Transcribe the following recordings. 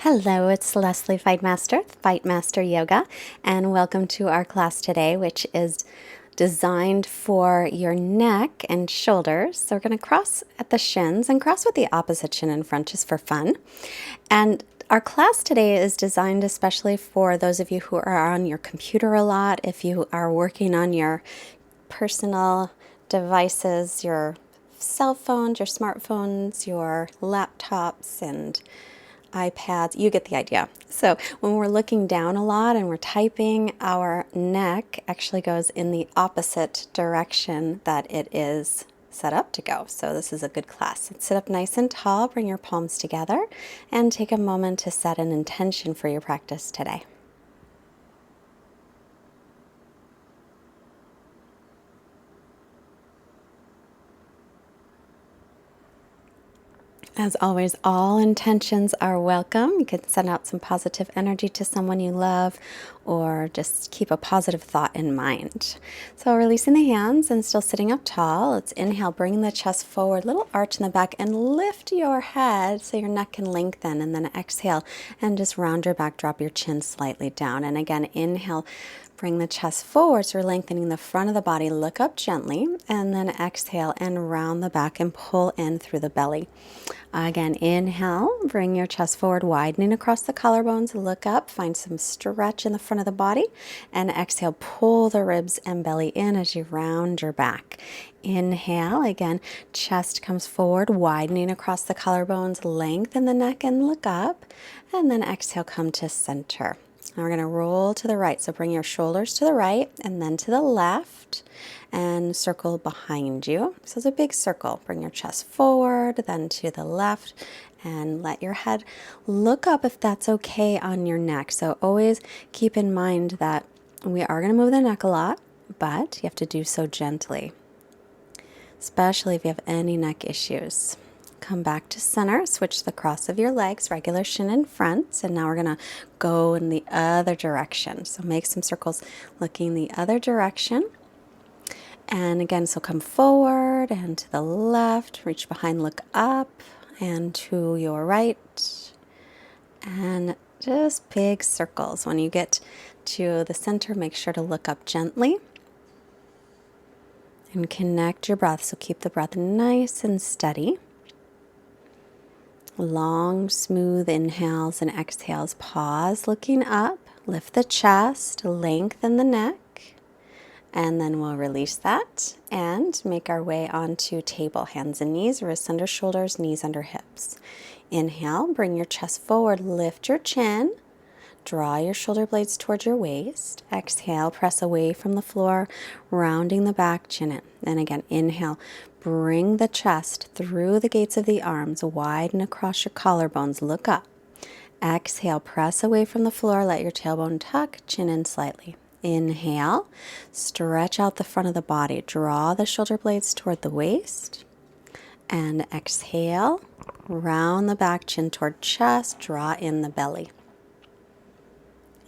Hello, it's Leslie Fightmaster Yoga, and welcome to our class today, which is designed for your neck and shoulders. So we're going to cross at the shins and cross with the opposite shin in front just for fun. And our class today is designed especially for those of you who are on your computer a lot, if you are working on your personal devices, your cell phones, your smartphones, your laptops, and iPads, you get the idea. So when we're looking down a lot and we're typing, our neck actually goes in the opposite direction that it is set up to go. So this is a good class. Sit up nice and tall, bring your palms together, and take a moment to set an intention for your practice today. As always, all intentions are welcome. You can send out some positive energy to someone you love or just keep a positive thought in mind. So releasing the hands and still sitting up tall. Let's inhale, bring the chest forward, little arch in the back, and lift your head so your neck can lengthen. And then exhale and just round your back, drop your chin slightly down. And again, inhale, bring the chest forward, so we're lengthening the front of the body. Look up gently, and then exhale and round the back and pull in through the belly. Again, inhale, bring your chest forward, widening across the collarbones. Look up, find some stretch in the front of the body, and exhale, pull the ribs and belly in as you round your back. Inhale, again, chest comes forward, widening across the collarbones, lengthen the neck and look up, and then exhale, come to center. Now we're going to roll to the right. So bring your shoulders to the right and then to the left and circle behind you. So it's a big circle. Bring your chest forward, then to the left, and let your head look up if that's okay on your neck. So always keep in mind that we are going to move the neck a lot, but you have to do so gently, especially if you have any neck issues. Come back to center, switch the cross of your legs, regular shin in front, and now we're going to go in the other direction. So make some circles looking the other direction. And again, so come forward and to the left, reach behind, look up, and to your right. And just big circles. When you get to the center, make sure to look up gently. And connect your breath, so keep the breath nice and steady. Long, smooth inhales and exhales. Pause, looking up. Lift the chest, lengthen the neck. And then we'll release that and make our way onto table. Hands and knees, wrists under shoulders, knees under hips. Inhale, bring your chest forward, lift your chin. Draw your shoulder blades towards your waist. Exhale, press away from the floor, rounding the back, chin in. And again, inhale, bring the chest through the gates of the arms, widen across your collarbones, look up. Exhale, press away from the floor, let your tailbone tuck, chin in slightly. Inhale, stretch out the front of the body, draw the shoulder blades toward the waist. And exhale, round the back, chin toward chest, draw in the belly.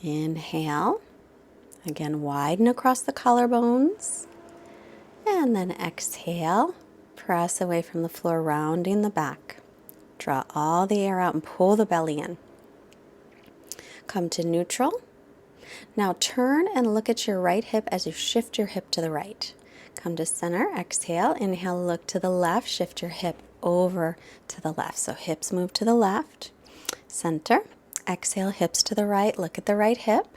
Inhale, again, widen across the collarbones, and then exhale, press away from the floor, rounding the back. Draw all the air out and pull the belly in. Come to neutral. Now turn and look at your right hip as you shift your hip to the right. Come to center, exhale, inhale, look to the left, shift your hip over to the left. So hips move to the left, center. Exhale, hips to the right, look at the right hip.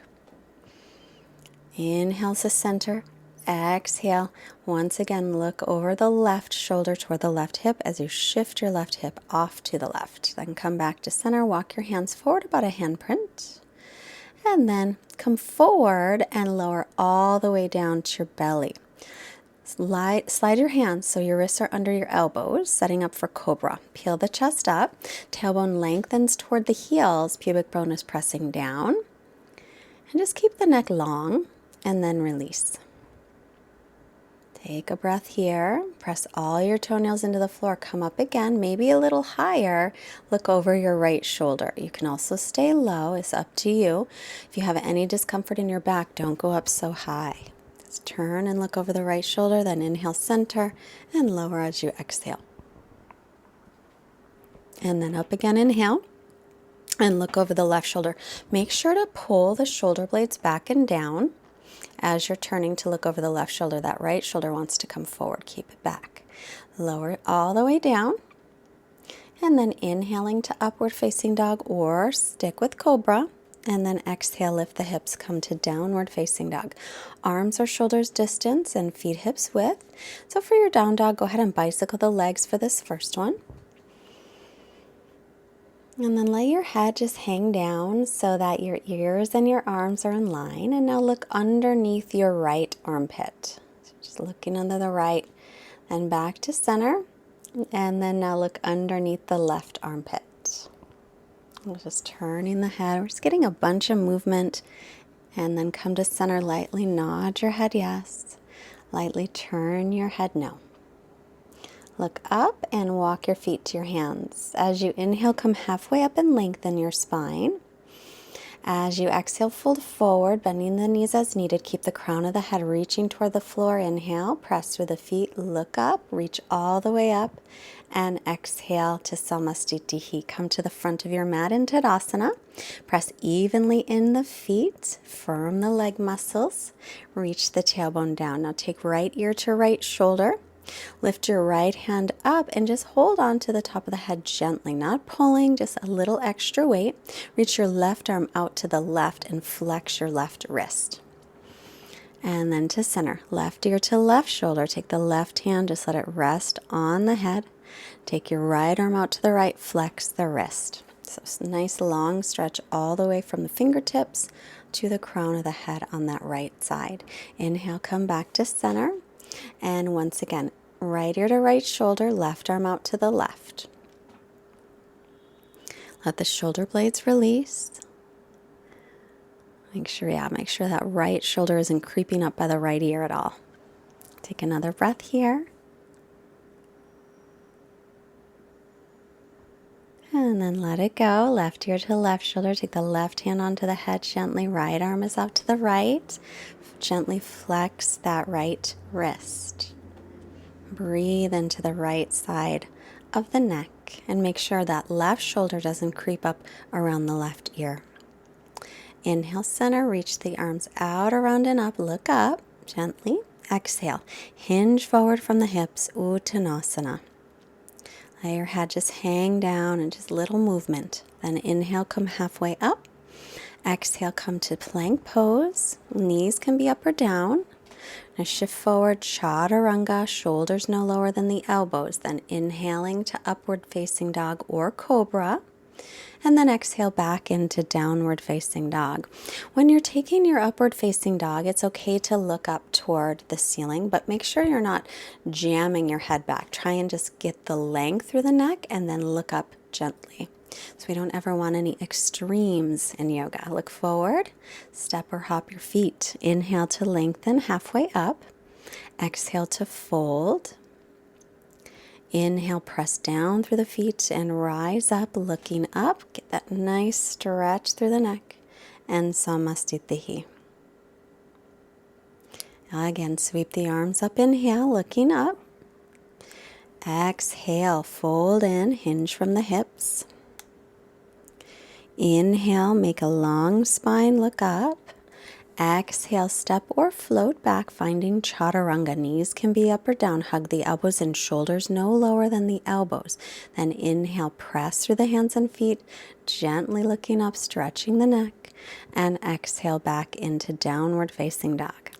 Inhale to center. Exhale. Once again, look over the left shoulder toward the left hip as you shift your left hip off to the left. Then come back to center, walk your hands forward about a handprint. And then come forward and lower all the way down to your belly. Slide your hands so your wrists are under your elbows, setting up for Cobra. Peel the chest up, tailbone lengthens toward the heels, pubic bone is pressing down. And just keep the neck long and then release. Take a breath here, press all your toenails into the floor, come up again, maybe a little higher, look over your right shoulder. You can also stay low, it's up to you. If you have any discomfort in your back, don't go up so high. Turn and look over the right shoulder, then inhale, center, and lower as you exhale. And then up again, inhale. and look over the left shoulder. Make sure to pull the shoulder blades back and down as you're turning to look over the left shoulder. That right shoulder wants to come forward. Keep it back. Lower it all the way down. And then inhaling to upward facing dog or stick with Cobra. And then exhale, lift the hips, come to downward facing dog. Arms or shoulders distance and feet hips width. So for your down dog, go ahead and bicycle the legs for this first one. And then let your head just hang down so that your ears and your arms are in line. And now look underneath your right armpit. So just looking under the right, then back to center. And then now look underneath the left armpit. We're just turning the head. We're just getting a bunch of movement. And then come to center, lightly nod your head yes. Lightly turn your head no. Look up and walk your feet to your hands. As you inhale, come halfway up and lengthen your spine. As you exhale, fold forward, bending the knees as needed. Keep the crown of the head reaching toward the floor. Inhale, press through the feet, look up, reach all the way up, and exhale to Samastitihi. Come to the front of your mat in Tadasana. Press evenly in the feet, firm the leg muscles, reach the tailbone down. Now take right ear to right shoulder. Lift your right hand up and just hold on to the top of the head gently, not pulling, just a little extra weight. Reach your left arm out to the left and flex your left wrist. And then to center, left ear to left shoulder. Take the left hand, just let it rest on the head. Take your right arm out to the right, flex the wrist. So nice long stretch all the way from the fingertips to the crown of the head on that right side. Inhale, come back to center. And once again, right ear to right shoulder, left arm out to the left. Let the shoulder blades release. Make sure that right shoulder isn't creeping up by the right ear at all. Take another breath here. And then let it go. Left ear to left shoulder. Take the left hand onto the head gently. Right arm is out to the right. Gently flex that right wrist. Breathe into the right side of the neck and make sure that left shoulder doesn't creep up around the left ear. Inhale, center, reach the arms out, around and up. Look up gently. Exhale, hinge forward from the hips, Uttanasana. Let your head just hang down and just little movement. Then inhale, come halfway up. Exhale, come to plank pose. Knees can be up or down. Now shift forward, Chaturanga, shoulders no lower than the elbows. Then inhaling to upward facing dog or Cobra. And then exhale back into downward facing dog. When you're taking your upward facing dog, it's okay to look up toward the ceiling, but make sure you're not jamming your head back. Try and just get the length through the neck and then look up gently. So we don't ever want any extremes in yoga. Look forward, step or hop your feet. Inhale to lengthen halfway up. Exhale to fold. Inhale, press down through the feet and rise up, looking up. Get that nice stretch through the neck. And Samastitihi. Again, sweep the arms up. Inhale, looking up. Exhale, fold in, hinge from the hips. Inhale, make a long spine, look up. Exhale, step or float back, finding Chaturanga. Knees can be up or down. Hug the elbows and shoulders no lower than the elbows. Then inhale, press through the hands and feet, gently looking up, stretching the neck. And exhale back into downward facing dog.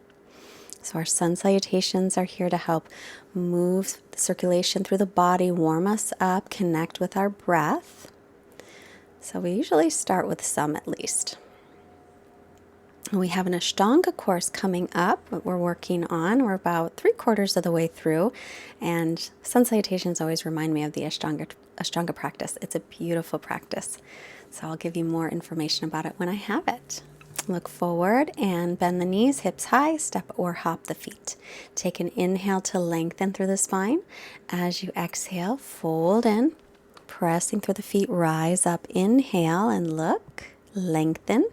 So our sun salutations are here to help move the circulation through the body, warm us up, connect with our breath. So we usually start with some at least. We have an Ashtanga course coming up that we're working on. We're about 3/4 of the way through. And sun salutations always remind me of the Ashtanga practice. It's a beautiful practice. So I'll give you more information about it when I have it. Look forward and bend the knees, hips high, step or hop the feet. Take an inhale to lengthen through the spine. As you exhale, fold in. Pressing through the feet, rise up, inhale and look, lengthen.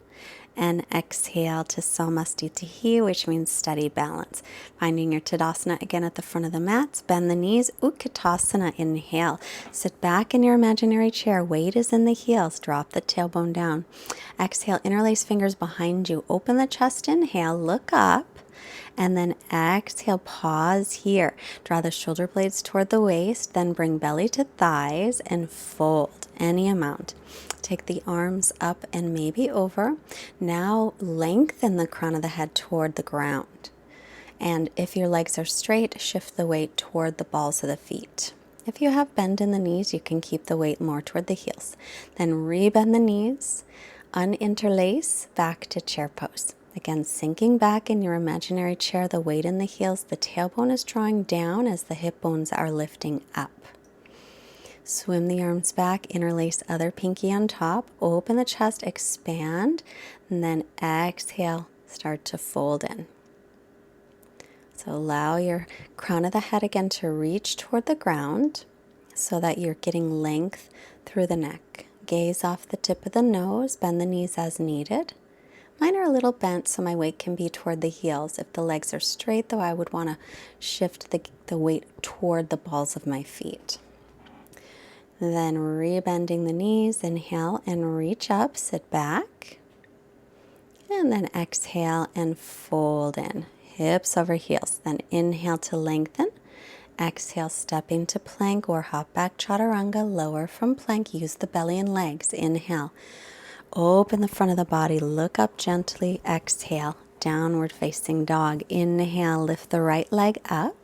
And exhale to Samastitihi, which means steady balance. Finding your Tadasana again at the front of the mats. Bend the knees. Utkatasana, inhale. Sit back in your imaginary chair. Weight is in the heels. Drop the tailbone down. Exhale, interlace fingers behind you. Open the chest, inhale, look up. And then exhale, pause here. Draw the shoulder blades toward the waist, then bring belly to thighs and fold any amount. Take the arms up and maybe over. Now lengthen the crown of the head toward the ground. And if your legs are straight, shift the weight toward the balls of the feet. If you have bend in the knees, you can keep the weight more toward the heels. Then rebend the knees, uninterlace, back to chair pose. Again, sinking back in your imaginary chair, the weight in the heels, the tailbone is drawing down as the hip bones are lifting up. Swim the arms back, interlace other pinky on top, open the chest, expand, and then exhale, start to fold in. So allow your crown of the head again to reach toward the ground so that you're getting length through the neck. Gaze off the tip of the nose, bend the knees as needed. Mine are a little bent, so my weight can be toward the heels. If the legs are straight, though, I would want to shift the weight toward the balls of my feet. Then rebending the knees, inhale and reach up, sit back. And then exhale and fold in, hips over heels. Then inhale to lengthen. Exhale, stepping to plank or hop back chaturanga, lower from plank. Use the belly and legs. Inhale, open the front of the body, look up gently. Exhale, downward facing dog. Inhale, lift the right leg up.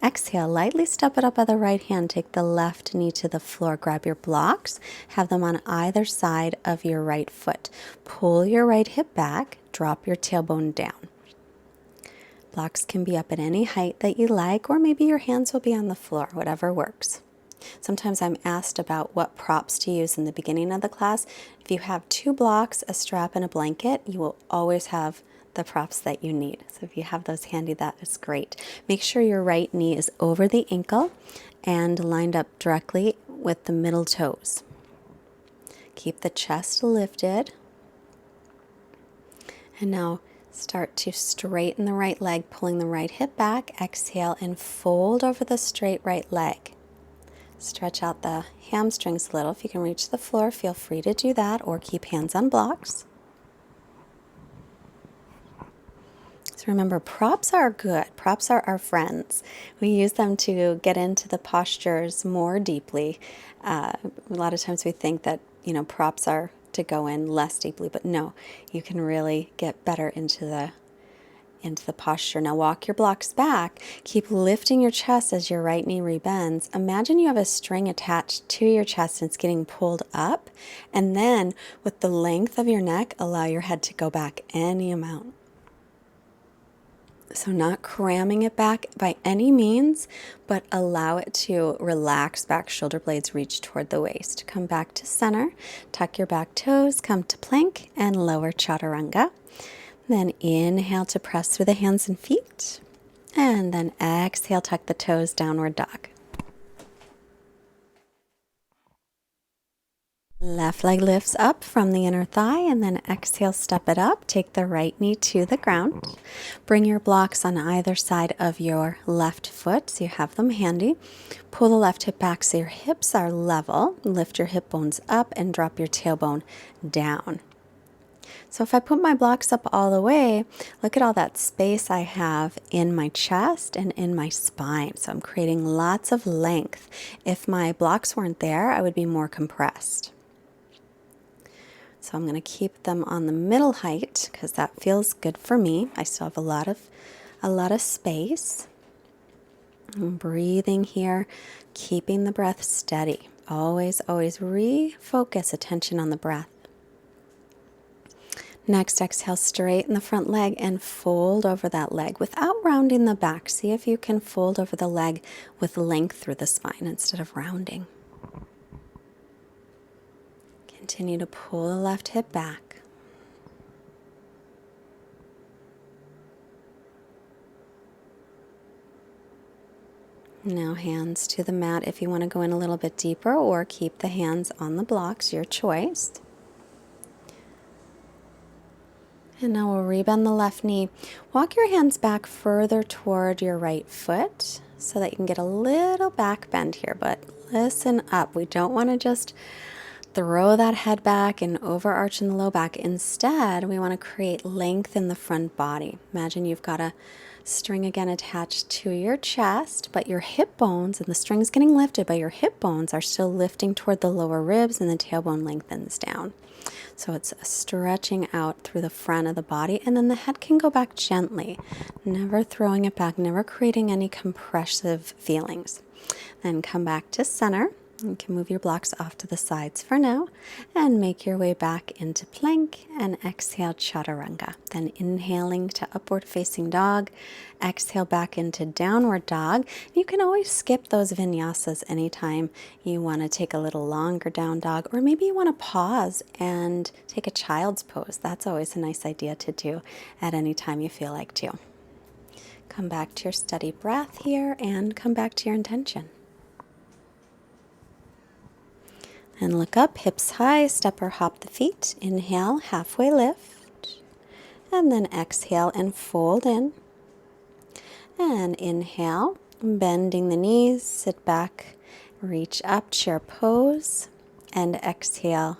Exhale, lightly step it up by the right hand. Take the left knee to the floor. Grab your blocks. Have them on either side of your right foot. Pull your right hip back. Drop your tailbone down. Blocks can be up at any height that you like, or maybe your hands will be on the floor, whatever works. Sometimes I'm asked about what props to use in the beginning of the class. If you have 2 blocks, a strap, and a blanket, you will always have the props that you need. So if you have those handy, that is great. Make sure your right knee is over the ankle and lined up directly with the middle toes. Keep the chest lifted. And now start to straighten the right leg, pulling the right hip back. Exhale and fold over the straight right leg. Stretch out the hamstrings a little. If you can reach the floor, feel free to do that, or keep hands on blocks. So remember, props are good. Props are our friends. We use them to get into the postures more deeply. A lot of times we think that, props are to go in less deeply, but no, you can really get better into the posture. Now walk your blocks back. Keep lifting your chest as your right knee rebends. Imagine you have a string attached to your chest and it's getting pulled up. And then with the length of your neck, allow your head to go back any amount. So not cramming it back by any means, but allow it to relax back. Shoulder blades reach toward the waist. Come back to center. Tuck your back toes. Come to plank and lower chaturanga. Then inhale to press through the hands and feet. And then exhale, tuck the toes, downward dog. Left leg lifts up from the inner thigh, and then exhale, step it up. Take the right knee to the ground. Bring your blocks on either side of your left foot so you have them handy. Pull the left hip back so your hips are level. Lift your hip bones up and drop your tailbone down. So if I put my blocks up all the way, look at all that space I have in my chest and in my spine. So I'm creating lots of length. If my blocks weren't there, I would be more compressed. So I'm going to keep them on the middle height because that feels good for me. I still have a lot of space. I'm breathing here, keeping the breath steady. Always refocus attention on the breath. Next, exhale, straighten the front leg and fold over that leg without rounding the back. See if you can fold over the leg with length through the spine instead of rounding. Continue to pull the left hip back. Now hands to the mat if you want to go in a little bit deeper, or keep the hands on the blocks, your choice. And now we'll rebend the left knee. Walk your hands back further toward your right foot so that you can get a little back bend here, but listen up. We don't want to just throw that head back and overarch in the low back. Instead, we want to create length in the front body. Imagine you've got a string again attached to your chest, but your hip bones, and the string's getting lifted, but your hip bones are still lifting toward the lower ribs and the tailbone lengthens down. So it's stretching out through the front of the body, and then the head can go back gently, never throwing it back, never creating any compressive feelings. Then come back to center. You can move your blocks off to the sides for now and make your way back into plank and exhale Chaturanga. Then inhaling to upward facing dog, exhale back into downward dog. You can always skip those vinyasas anytime you want to take a little longer down dog, or maybe you want to pause and take a child's pose. That's always a nice idea to do at any time you feel like to. Come back to your steady breath here and come back to your intention. And look up, hips high, step or hop the feet. Inhale, halfway lift. And then exhale and fold in. And inhale, bending the knees, sit back, reach up, chair pose. And exhale,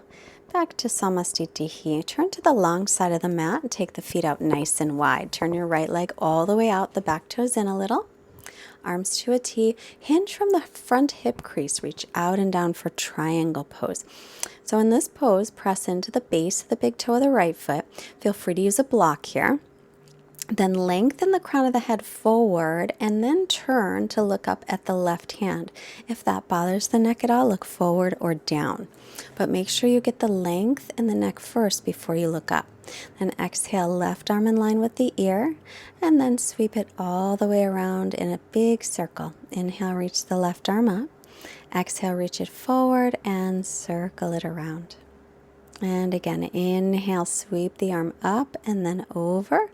back to Samastitihi. Turn to the long side of the mat and take the feet out nice and wide. Turn your right leg all the way out, the back toes in a little. Arms to a T, hinge from the front hip crease, reach out and down for triangle pose. So in this pose, press into the base of the big toe of the right foot. Feel free to use a block here. Then lengthen the crown of the head forward and then turn to look up at the left hand. If that bothers the neck at all, look forward or down. But make sure you get the length in the neck first before you look up. Then exhale, left arm in line with the ear, and then sweep it all the way around in a big circle. Inhale, reach the left arm up. Exhale, reach it forward and circle it around. And again, inhale, sweep the arm up and then over.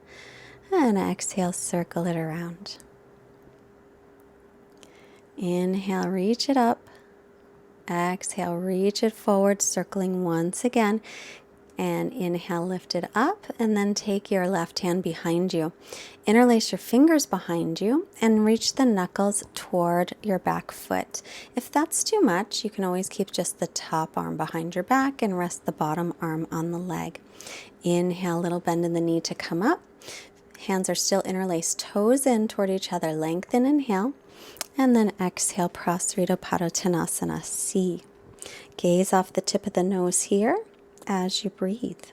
And exhale, circle it around. Inhale, reach it up. Exhale, reach it forward, circling once again. And inhale, lift it up, and then take your left hand behind you. Interlace your fingers behind you and reach the knuckles toward your back foot. If that's too much, you can always keep just the top arm behind your back and rest the bottom arm on the leg. Inhale, little bend in the knee to come up. Hands are still interlaced, toes in toward each other. Lengthen, inhale, and then exhale, Prasarita Purvottanasana, C. Gaze off the tip of the nose here as you breathe.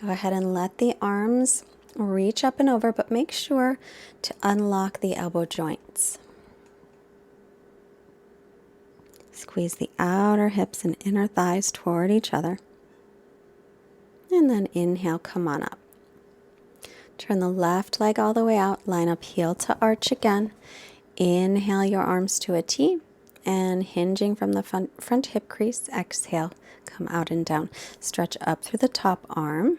Go ahead and let the arms reach up and over, but make sure to unlock the elbow joints. Squeeze the outer hips and inner thighs toward each other. And then inhale, come on up. Turn the left leg all the way out, line up heel to arch again. Inhale your arms to a T, and hinging from the front hip crease, exhale, come out and down. Stretch up through the top arm.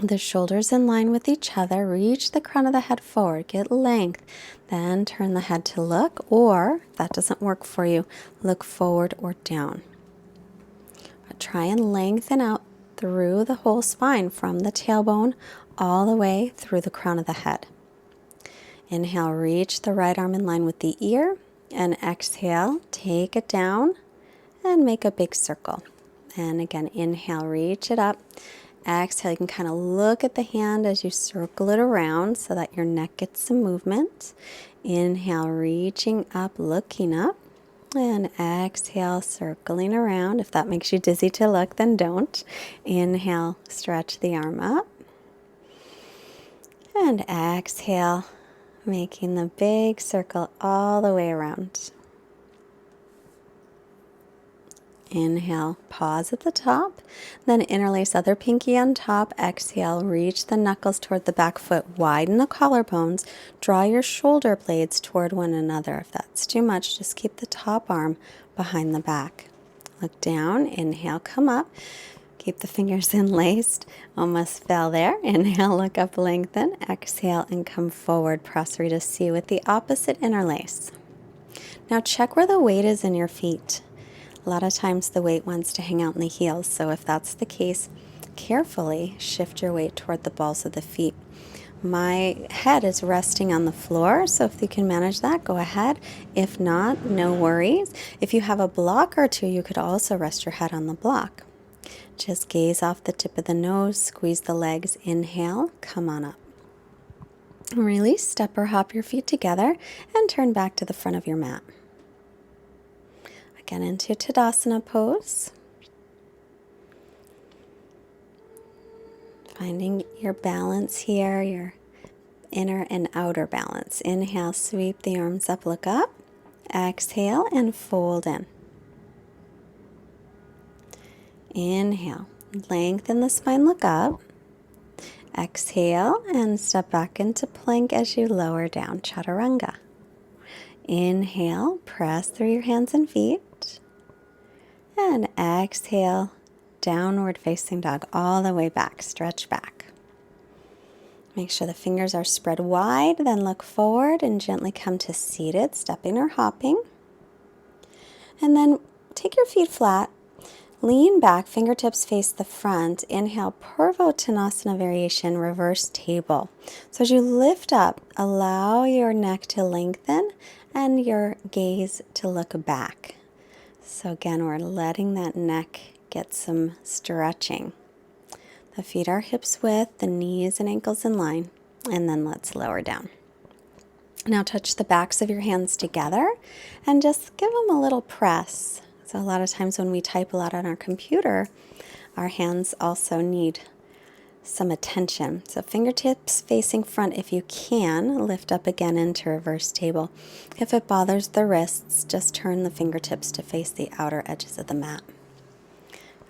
The shoulders in line with each other. Reach the crown of the head forward, get length. Then turn the head to look, or if that doesn't work for you, look forward or down. Try and lengthen out through the whole spine from the tailbone all the way through the crown of the head. Inhale, reach the right arm in line with the ear, and exhale, take it down and make a big circle. And again, inhale, reach it up. Exhale, you can kind of look at the hand as you circle it around so that your neck gets some movement. Inhale, reaching up, looking up. And exhale, circling around. If that makes you dizzy to look, then don't. Inhale, stretch the arm up. And exhale, making the big circle all the way around. Inhale, pause at the top, then interlace other pinky on top. Exhale, reach the knuckles toward the back foot, widen the collarbones, draw your shoulder blades toward one another. If that's too much, just keep the top arm behind the back. Look down, inhale, come up. Keep the fingers enlaced. Almost fell there. Inhale, look up, lengthen. Exhale, and come forward. Prasarita C with the opposite interlace. Now check where the weight is in your feet. A lot of times the weight wants to hang out in the heels, so if that's the case, carefully shift your weight toward the balls of the feet. My head is resting on the floor, so if you can manage that, go ahead. If not, no worries. If you have a block or two, you could also rest your head on the block. Just gaze off the tip of the nose, squeeze the legs, inhale, come on up. Release, step or hop your feet together, and turn back to the front of your mat. Again, into Tadasana Pose. Finding your balance here, your inner and outer balance. Inhale, sweep the arms up, look up. Exhale and fold in. Inhale, lengthen the spine, look up. Exhale and step back into plank as you lower down, Chaturanga. Inhale, press through your hands and feet. And exhale, downward facing dog all the way back, stretch back. Make sure the fingers are spread wide, then look forward and gently come to seated, stepping or hopping. And then take your feet flat, lean back, fingertips face the front. Inhale, Purvottanasana variation, reverse table. So as you lift up, allow your neck to lengthen and your gaze to look back. So again, we're letting that neck get some stretching. The feet are hips width, the knees and ankles in line, and then let's lower down. Now touch the backs of your hands together and just give them a little press. So a lot of times when we type a lot on our computer, our hands also need some attention. So fingertips facing front if you can, lift up again into reverse table. If it bothers the wrists, just turn the fingertips to face the outer edges of the mat.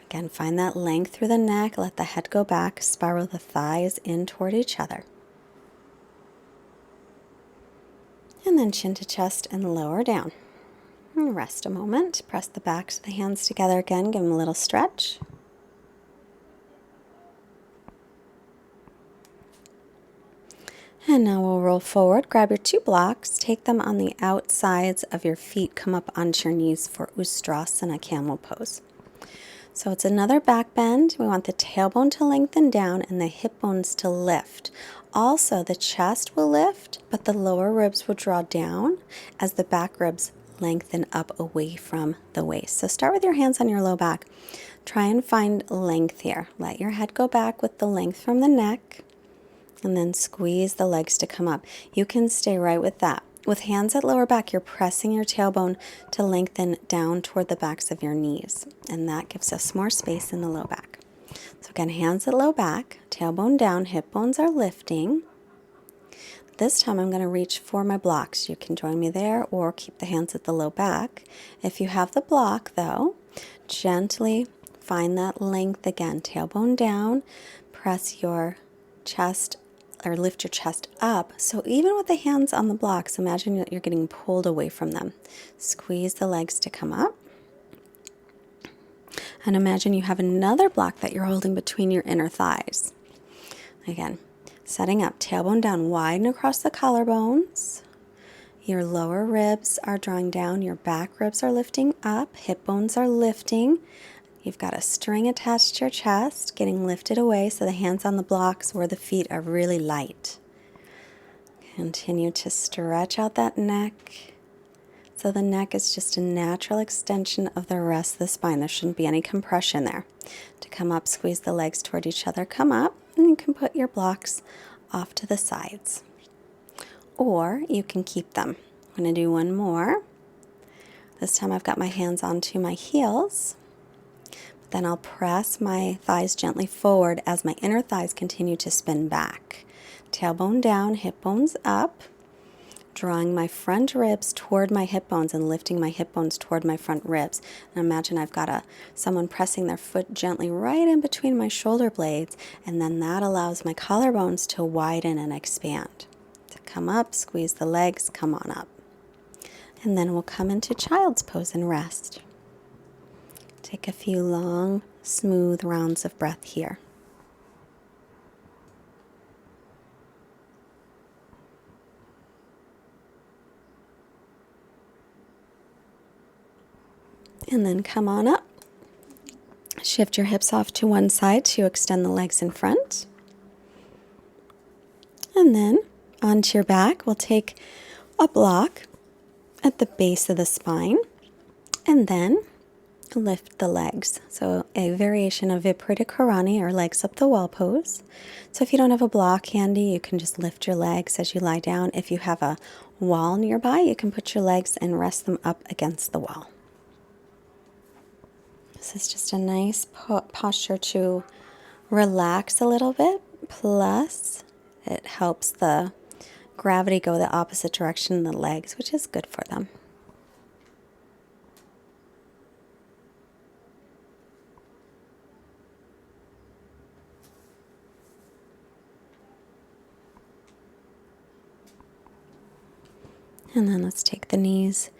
Again, find that length through the neck, let the head go back, spiral the thighs in toward each other. And then chin to chest and lower down. And rest a moment, press the backs of the hands together again, give them a little stretch. And now we'll roll forward, grab your two blocks, take them on the outsides of your feet, come up onto your knees for Ustrasana camel pose. So it's another back bend. We want the tailbone to lengthen down and the hip bones to lift. Also, the chest will lift, but the lower ribs will draw down as the back ribs lengthen up away from the waist. So start with your hands on your low back. Try and find length here. Let your head go back with the length from the neck, and then squeeze the legs to come up. You can stay right with that. With hands at lower back, you're pressing your tailbone to lengthen down toward the backs of your knees, and that gives us more space in the low back. So again, hands at low back, tailbone down, hip bones are lifting. This time I'm going to reach for my blocks. You can join me there or keep the hands at the low back. If you have the block though, gently find that length again. Tailbone down, press your chest or lift your chest up. So even with the hands on the blocks, imagine that you're getting pulled away from them. Squeeze the legs to come up. And imagine you have another block that you're holding between your inner thighs. Again, setting up, tailbone down, widen across the collarbones. Your lower ribs are drawing down, your back ribs are lifting up, hip bones are lifting. You've got a string attached to your chest, getting lifted away so the hands on the blocks where the feet are really light. Continue to stretch out that neck. So the neck is just a natural extension of the rest of the spine. There shouldn't be any compression there. To come up, squeeze the legs toward each other, come up, and you can put your blocks off to the sides. Or you can keep them. I'm going to do one more. This time I've got my hands onto my heels. Then I'll press my thighs gently forward as my inner thighs continue to spin back. Tailbone down, hip bones up, drawing my front ribs toward my hip bones and lifting my hip bones toward my front ribs. And imagine I've got someone pressing their foot gently right in between my shoulder blades, and then that allows my collarbones to widen and expand. To come up, squeeze the legs, come on up. And then we'll come into child's pose and rest. Take a few long, smooth rounds of breath here. And then come on up. Shift your hips off to one side to extend the legs in front. And then onto your back, we'll take a block at the base of the spine and then lift the legs. So a variation of Viparita Karani, or legs up the wall pose. So if you don't have a block handy, you can just lift your legs as you lie down. If you have a wall nearby, you can put your legs and rest them up against the wall. This is just a nice posture to relax a little bit, plus it helps the gravity go the opposite direction in the legs, which is good for them. And then let's take the knees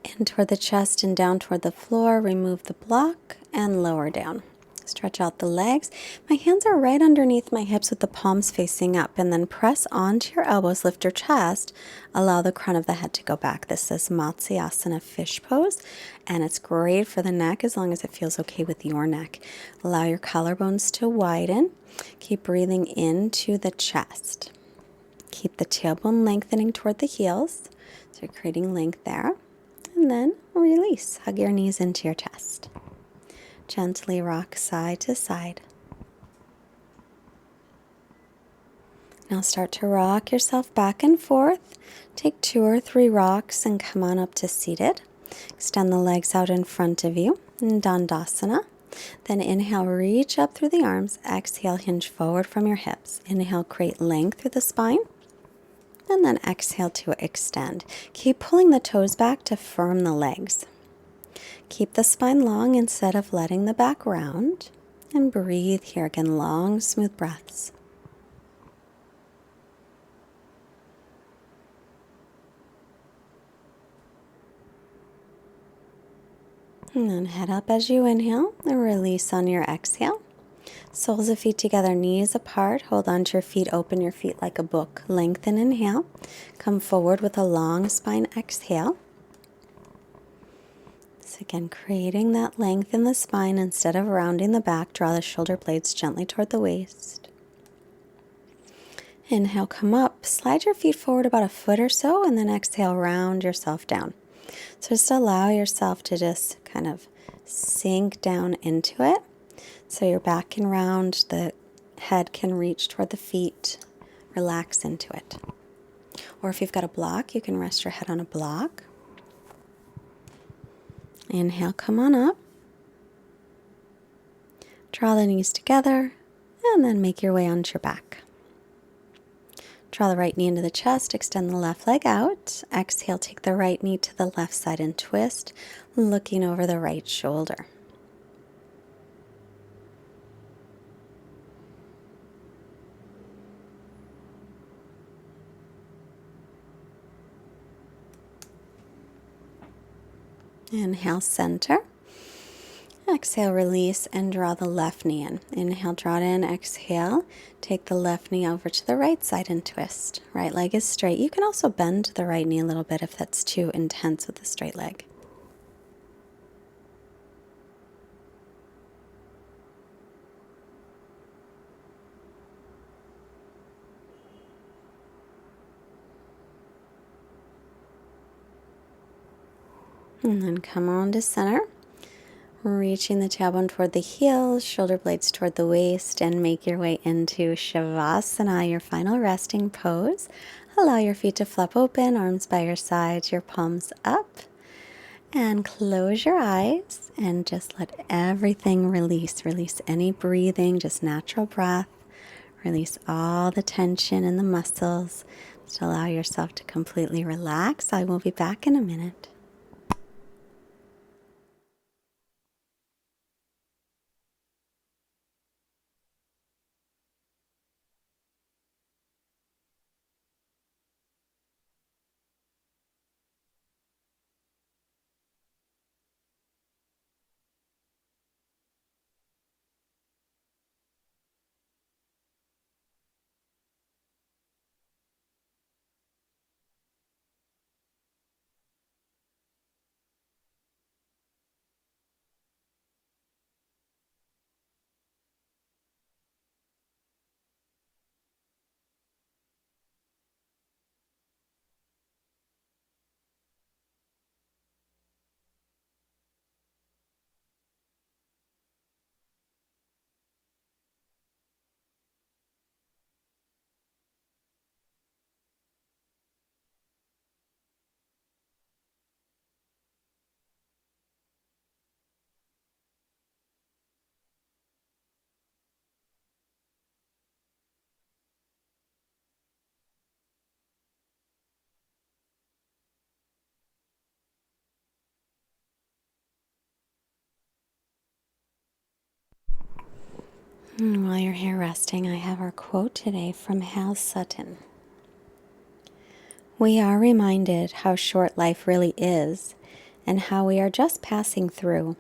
in toward the chest and down toward the floor. Remove the block and lower down. Stretch out the legs. My hands are right underneath my hips with the palms facing up, and then press onto your elbows, lift your chest, allow the crown of the head to go back. This is Matzi Asana fish pose, and it's great for the neck as long as it feels okay with your neck. Allow your collarbones to widen. Keep breathing into the chest. Keep the tailbone lengthening toward the heels. So you're creating length there. And then release. Hug your knees into your chest. Gently rock side to side. Now start to rock yourself back and forth. Take 2 or 3 rocks and come on up to seated. Extend the legs out in front of you in Dandasana. Then inhale, reach up through the arms. Exhale, hinge forward from your hips. Inhale, create length through the spine. And then exhale to extend. Keep pulling the toes back to firm the legs. Keep the spine long instead of letting the back round. And breathe here again, long, smooth breaths. And then head up as you inhale and release on your exhale. Soles of feet together, knees apart. Hold on to your feet, open your feet like a book. Lengthen, inhale. Come forward with a long spine, exhale. So again, creating that length in the spine instead of rounding the back. Draw the shoulder blades gently toward the waist. Inhale, come up. Slide your feet forward about a foot or so, and then exhale, round yourself down. So just allow yourself to just kind of sink down into it. So your back can round, the head can reach toward the feet. Relax into it. Or if you've got a block, you can rest your head on a block. Inhale, come on up. Draw the knees together, and then make your way onto your back. Draw the right knee into the chest, extend the left leg out. Exhale, take the right knee to the left side and twist, looking over the right shoulder. Inhale, center. Exhale, release, and draw the left knee in. Inhale, draw it in. Exhale, take the left knee over to the right side and twist. Right leg is straight. You can also bend the right knee a little bit if that's too intense with the straight leg. And then come on to center. Reaching the tailbone toward the heels, shoulder blades toward the waist, and make your way into Shavasana, your final resting pose. Allow your feet to flap open, arms by your sides, your palms up. And close your eyes and just let everything release. Release any breathing, just natural breath. Release all the tension in the muscles. Just allow yourself to completely relax. I will be back in a minute. And while you're here resting, I have our quote today from Hal Sutton. We are reminded how short life really is and how we are just passing through.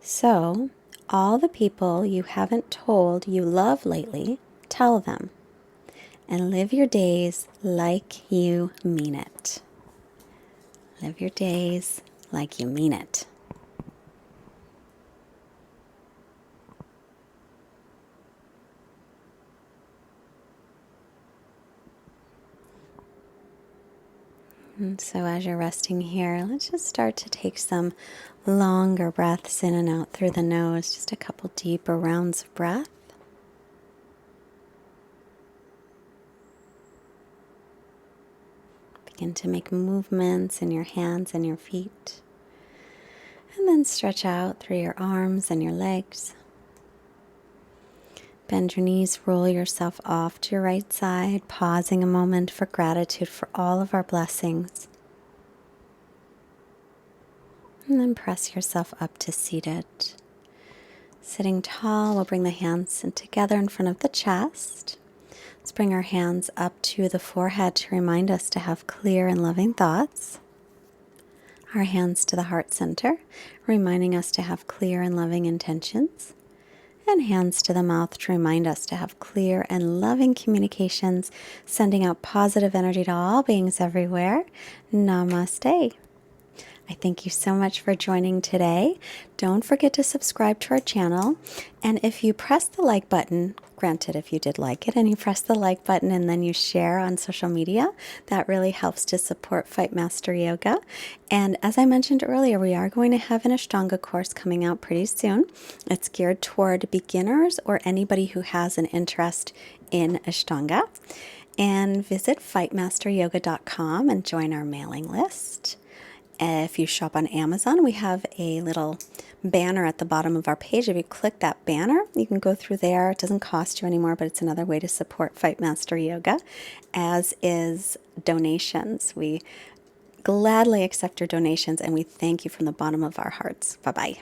So, all the people you haven't told you love lately, tell them. And live your days like you mean it. Live your days like you mean it. And so as you're resting here, let's just start to take some longer breaths in and out through the nose, just a couple deeper rounds of breath. Begin to make movements in your hands and your feet. And then stretch out through your arms and your legs. Bend your knees, roll yourself off to your right side, pausing a moment for gratitude for all of our blessings. And then press yourself up to seated. Sitting tall, we'll bring the hands together in front of the chest. Let's bring our hands up to the forehead to remind us to have clear and loving thoughts. Our hands to the heart center, reminding us to have clear and loving intentions. And hands to the mouth to remind us to have clear and loving communications, sending out positive energy to all beings everywhere. Namaste. I thank you so much for joining today. Don't forget to subscribe to our channel. And if you press the like button, granted if you did like it, and you press the like button and then you share on social media, that really helps to support Fightmaster Yoga. And as I mentioned earlier, we are going to have an Ashtanga course coming out pretty soon. It's geared toward beginners or anybody who has an interest in Ashtanga. And visit fightmasteryoga.com and join our mailing list. If you shop on Amazon, we have a little banner at the bottom of our page. If you click that banner, you can go through there. It doesn't cost you anymore, but it's another way to support Fightmaster Yoga, as is donations. We gladly accept your donations, and we thank you from the bottom of our hearts. Bye-bye.